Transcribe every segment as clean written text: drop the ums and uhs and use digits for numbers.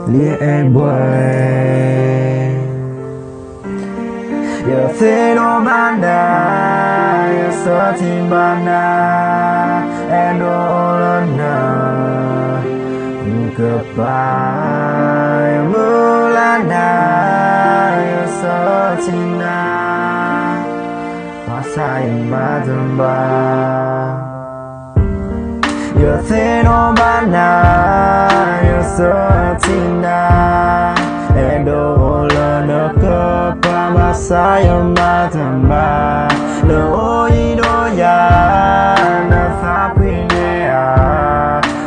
Lia em Yo sé no banda, yo soy sin banda, no lana, goodbye, mulana, yo soy china, pasai madamba. Yo sé no banda, yo soy china, no lana, saya matamba lo ido ya na sapine ya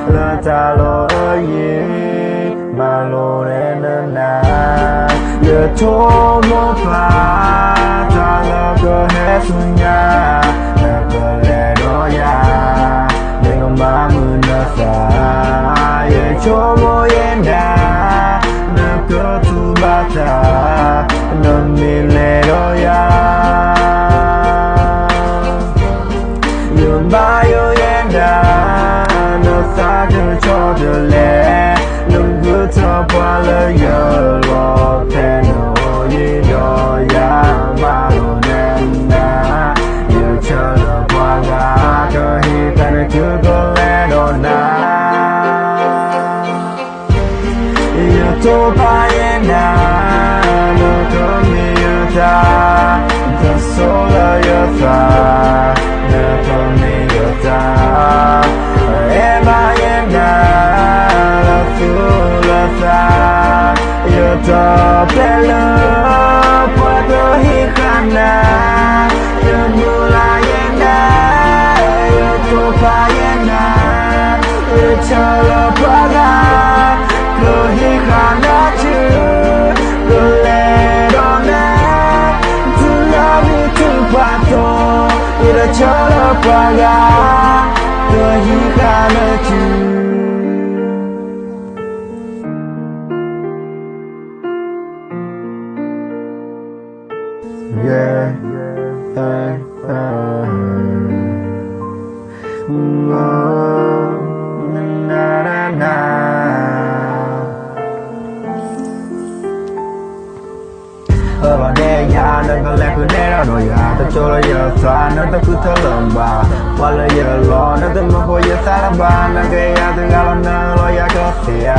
la talo ye malo na ye to mo pa ta la ko he sunya na ko le do ya de no ma mu na sa ye cho mo ye na na ko tu bata no mi le do ya yo ba yo yenda no sa de cho de le no gu to pa le yo lo te no ye do ya ma lo ne na yo cho lo pa ga ko hi ta ne chu ko le do na yo to pa yenda the solar yota, the pony yota, Emma yena, la fulata, yota pelo, puerto hijana, yamula yena, yotopa yena, yachalo paga, lo hijana chu, lo lerona. Ira chala paga kahi kana chu yeah na na na ở đây nhà nơi có lẽ cứ để đó rồi à ta cho là giờ xa nó ta cứ thở lợn bà qua là giờ lo nó ta mà coi giờ xa là bà nó cái à từ gà nó lo ya có xìa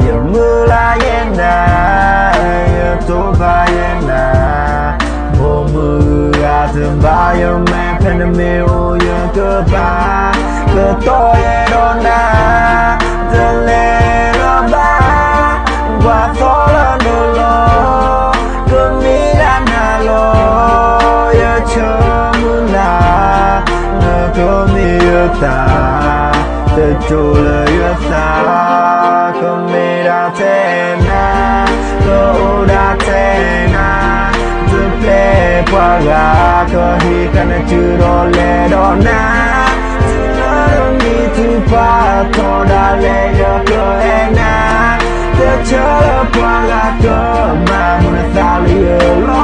giờ mưa la yên nà giờ tố ba yên nà mùa mưa à từ ba giờ mẹ phen miêu giờ cơ ba cơ tôi đó na giờ lê nó ba qua phố là đồ lo ta te chula yasa comida tena toda tena tu pe paga ko hi kana churo le dona mi tu pa toda le yo ko ena te chula paga ko ma mun sa li lo